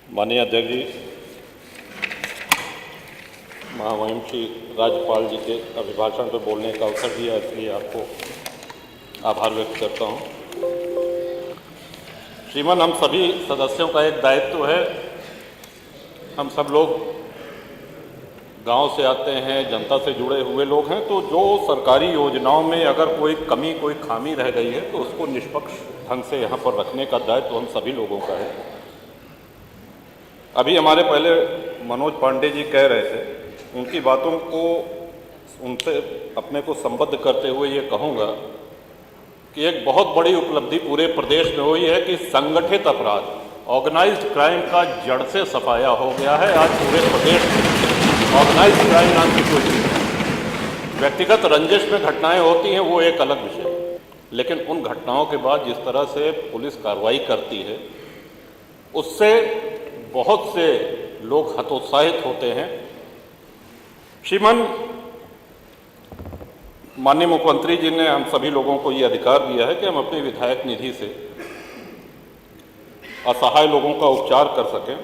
माननीय अध्यक्ष जी, महामहिम श्री राज्यपाल जी के अभिभाषण पर बोलने का अवसर दिया, इसलिए आपको आभार व्यक्त करता हूँ। श्रीमान, हम सभी सदस्यों का एक दायित्व है। हम सब लोग गांव से आते हैं, जनता से जुड़े हुए लोग हैं, तो जो सरकारी योजनाओं में अगर कोई कमी, कोई खामी रह गई है तो उसको निष्पक्ष ढंग से यहाँ पर रखने का दायित्व हम सभी लोगों का है। अभी हमारे पहले मनोज पांडे जी कह रहे थे, उनकी बातों को उनसे अपने को संबद्ध करते हुए ये कहूँगा कि एक बहुत बड़ी उपलब्धि पूरे प्रदेश में हुई है कि संगठित अपराध, ऑर्गेनाइज्ड क्राइम का जड़ से सफाया हो गया है। आज पूरे प्रदेश में ऑर्गेनाइज्ड क्राइम नाम की कोई चीज़ नहीं। व्यक्तिगत रंजिश में घटनाएं होती हैं, वो एक अलग विषय है, लेकिन उन घटनाओं के बाद जिस तरह से पुलिस कार्रवाई करती है, उससे बहुत से लोग हतोत्साहित होते हैं। श्रीमान, माननीय मुख्यमंत्री जी ने हम सभी लोगों को ये अधिकार दिया है कि हम अपनी विधायक निधि से असहाय लोगों का उपचार कर सकें।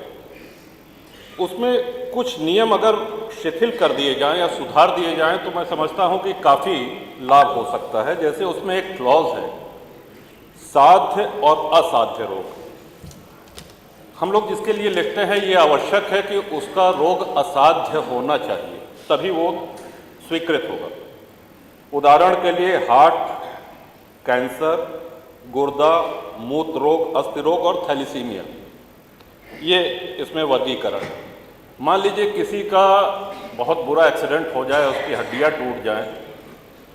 उसमें कुछ नियम अगर शिथिल कर दिए जाएं या सुधार दिए जाएं तो मैं समझता हूं कि काफ़ी लाभ हो सकता है। जैसे उसमें एक क्लॉज है, साध्य और असाध्य रोग। हम लोग जिसके लिए लिखते हैं ये आवश्यक है कि उसका रोग असाध्य होना चाहिए, तभी वो स्वीकृत होगा। उदाहरण के लिए हार्ट, कैंसर, गुर्दा, मूत्र रोग, अस्थि रोग और थैलीसीमिया, ये इसमें वर्गीकरण है। मान लीजिए किसी का बहुत बुरा एक्सीडेंट हो जाए, उसकी हड्डियां टूट जाएं,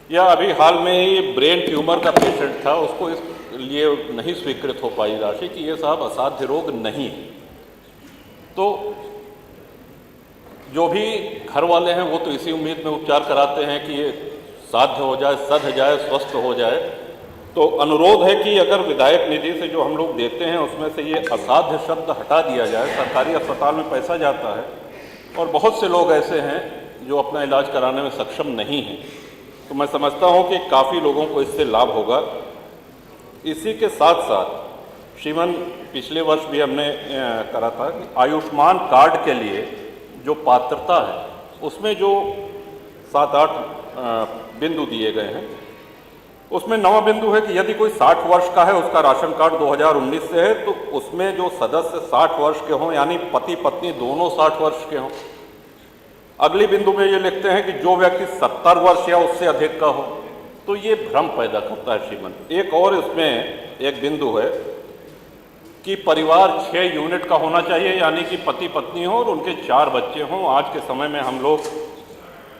या अभी हाल में ही ब्रेन ट्यूमर का पेशेंट था, उसको इस लिए नहीं स्वीकृत हो पाई राशि कि ये साहब असाध्य रोग नहीं है। तो जो भी घर वाले हैं वो तो इसी उम्मीद में उपचार कराते हैं कि ये साध्य हो जाए, सध जाए, स्वस्थ हो जाए। तो अनुरोध है कि अगर विधायक निधि से जो हम लोग देते हैं उसमें से ये असाध्य शब्द हटा दिया जाए। सरकारी अस्पताल में पैसा जाता है और बहुत से लोग ऐसे हैं जो अपना इलाज कराने में सक्षम नहीं हैं, तो मैं समझता हूँ कि काफ़ी लोगों को इससे लाभ होगा। इसी के साथ साथ श्रीमान, पिछले वर्ष भी हमने करा था कि आयुष्मान कार्ड के लिए जो पात्रता है उसमें जो 7-8 बिंदु दिए गए हैं, उसमें 9वां बिंदु है कि यदि कोई 60 वर्ष का है, उसका राशन कार्ड 2019 से है, तो उसमें जो सदस्य 60 वर्ष के हों, यानी पति पत्नी दोनों 60 वर्ष के हों। अगली बिंदु में ये लिखते हैं कि जो व्यक्ति 70 वर्ष या उससे अधिक का हो। तो ये भ्रम पैदा करता है श्रीमान। एक और इसमें एक बिंदु है कि परिवार 6 यूनिट का होना चाहिए, यानी कि पति पत्नी हो और उनके 4 बच्चे हों। आज के समय में हम लोग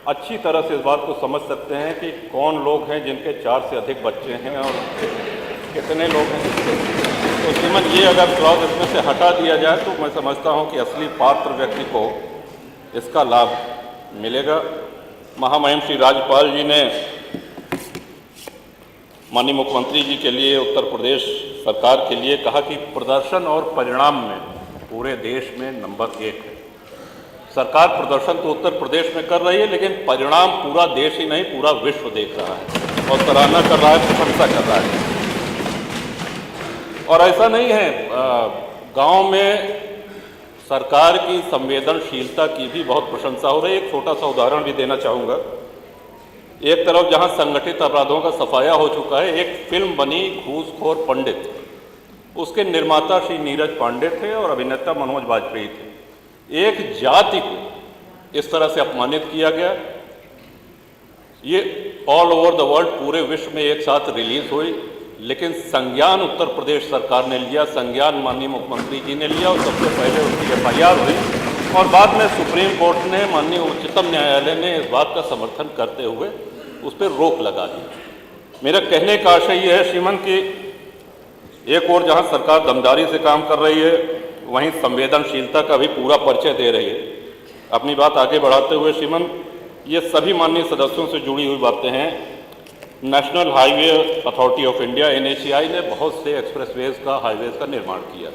अच्छी तरह से इस बात को समझ सकते हैं कि कौन लोग हैं जिनके 4 से अधिक बच्चे हैं और कितने लोग हैं जिसके। तो श्रीमान, ये अगर क्लॉज इसमें से हटा दिया जाए तो मैं समझता हूँ कि असली पात्र व्यक्ति को इसका लाभ मिलेगा। महामहिम श्री राज्यपाल जी ने माननीय मुख्यमंत्री जी के लिए, उत्तर प्रदेश सरकार के लिए कहा कि प्रदर्शन और परिणाम में पूरे देश में नंबर 1 है। सरकार प्रदर्शन तो उत्तर प्रदेश में कर रही है, लेकिन परिणाम पूरा देश ही नहीं, पूरा विश्व देख रहा है और सराहना कर रहा है, प्रशंसा कर रहा है। और ऐसा नहीं है, गांव में सरकार की संवेदनशीलता की भी बहुत प्रशंसा हो रही है। एक छोटा सा उदाहरण भी देना चाहूँगा। एक तरफ जहां संगठित अपराधों का सफाया हो चुका है, एक फिल्म बनी घूसखोर पंडित, उसके निर्माता श्री नीरज पांडे थे और अभिनेता मनोज वाजपेयी थे। एक जाति को इस तरह से अपमानित किया गया। ये ऑल ओवर द वर्ल्ड, पूरे विश्व में एक साथ रिलीज हुई, लेकिन संज्ञान उत्तर प्रदेश सरकार ने लिया, संज्ञान माननीय मुख्यमंत्री जी ने लिया और सबसे पहले उसकी FIR हुई और बाद में सुप्रीम कोर्ट ने, माननीय उच्चतम न्यायालय ने इस बात का समर्थन करते हुए उस पर रोक लगा दी। मेरा कहने का आशय यह है श्रीमान कि एक और जहां सरकार दमदारी से काम कर रही है, वहीं संवेदनशीलता का भी पूरा परिचय दे रही है। अपनी बात आगे बढ़ाते हुए श्रीमान, ये सभी माननीय सदस्यों से जुड़ी हुई बातें हैं। National highway authority of India NHAI ने बहुत से एक्सप्रेसवेज का, हाईवेज का निर्माण किया।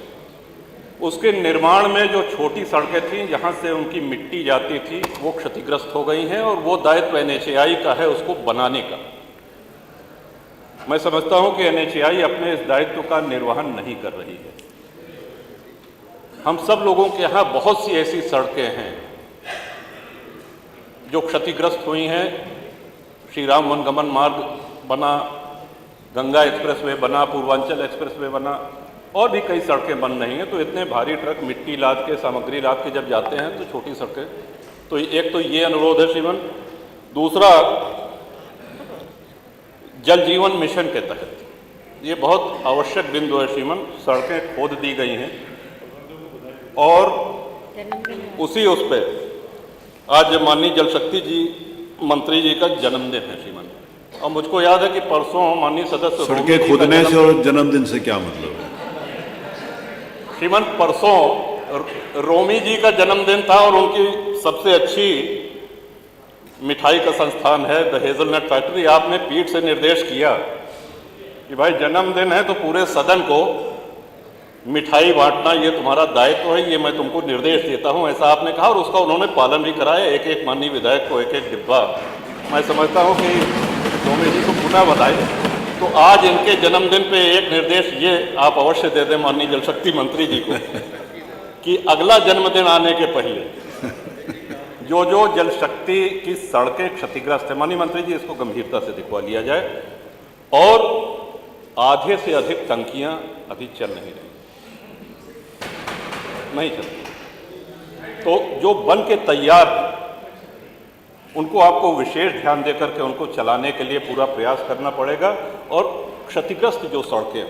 उसके निर्माण में जो छोटी सड़कें थीं, जहां से उनकी मिट्टी जाती थी, वो क्षतिग्रस्त हो गई हैं और वो दायित्व NHAI का है उसको बनाने का। मैं समझता हूं कि NHAI अपने इस दायित्व का निर्वहन नहीं कर रही है। हम सब लोगों के यहाँ बहुत सी ऐसी सड़कें हैं जो क्षतिग्रस्त हुई हैं। श्री राम वनगमन मार्ग बना, गंगा एक्सप्रेसवे बना, पूर्वांचल एक्सप्रेसवे बना, और भी कई सड़कें बन रही हैं। तो इतने भारी ट्रक मिट्टी लाद के, सामग्री लाद के जब जाते हैं तो छोटी सड़कें, तो एक तो ये अनुरोध है श्रीमान। दूसरा, जल जीवन मिशन के तहत ये बहुत आवश्यक बिंदु है श्रीमान, सड़कें खोद दी गई हैं और उसी उस पर आज माननीय जल शक्ति जी मंत्री जी का जन्मदिन है श्रीमान। और मुझको याद है कि परसों माननीय सदस्य सड़कें खोदने से और जन्मदिन से क्या मतलब है श्रीमान? परसों रोमी जी का जन्मदिन था और उनकी सबसे अच्छी मिठाई का संस्थान है द हेजलनट फैक्ट्री। आपने पीठ से निर्देश किया कि भाई जन्मदिन है तो पूरे सदन को मिठाई बांटना ये तुम्हारा दायित्व है, ये मैं तुमको निर्देश देता हूं, ऐसा आपने कहा और उसका उन्होंने पालन भी कराया। एक एक माननीय विधायक को एक एक डिब्बा। मैं समझता हूं कि रोमी जी को पुनः बधाई। तो आज इनके जन्मदिन पे एक निर्देश ये आप अवश्य दे दें माननीय जल शक्ति मंत्री जी को कि अगला जन्मदिन आने के पहले जो जो जल शक्ति की सड़कें क्षतिग्रस्त है, माननीय मंत्री जी इसको गंभीरता से दिखवा लिया जाए। और आधे से अधिक टंकियां अभी चल नहीं रही, नहीं चलती, तो जो बन के तैयार उनको आपको विशेष ध्यान देकर के उनको चलाने के लिए पूरा प्रयास करना पड़ेगा। और क्षतिग्रस्त जो सड़कें हैं,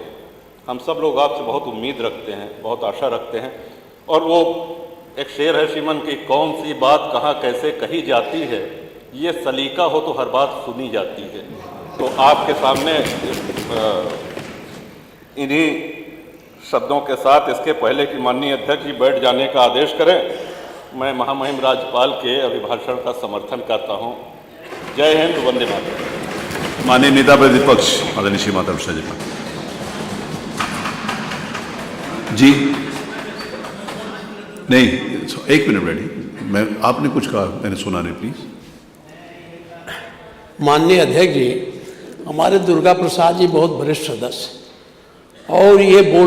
हम सब लोग आपसे बहुत उम्मीद रखते हैं, बहुत आशा रखते हैं। और वो एक शेर है श्रीमन की, कौन सी बात कहाँ कैसे कही जाती है, ये सलीका हो तो हर बात सुनी जाती है। तो आपके सामने इन्हीं शब्दों के साथ इसके पहले कि माननीय अध्यक्ष जी बैठ जाने का आदेश करें, मैं महामहिम राज्यपाल के अभिभाषण का समर्थन करता हूं। जय हिंद, वंदे मातरम। माननीय नेता प्रतिपक्ष आदरणीय श्री माता मिश्रा जी। नहीं, एक मिनट बैठिए, मैं आपने कुछ कहा, मैंने सुना नहीं, प्लीज। माननीय अध्यक्ष जी, हमारे दुर्गा प्रसाद जी बहुत वरिष्ठ सदस्य और ये बोल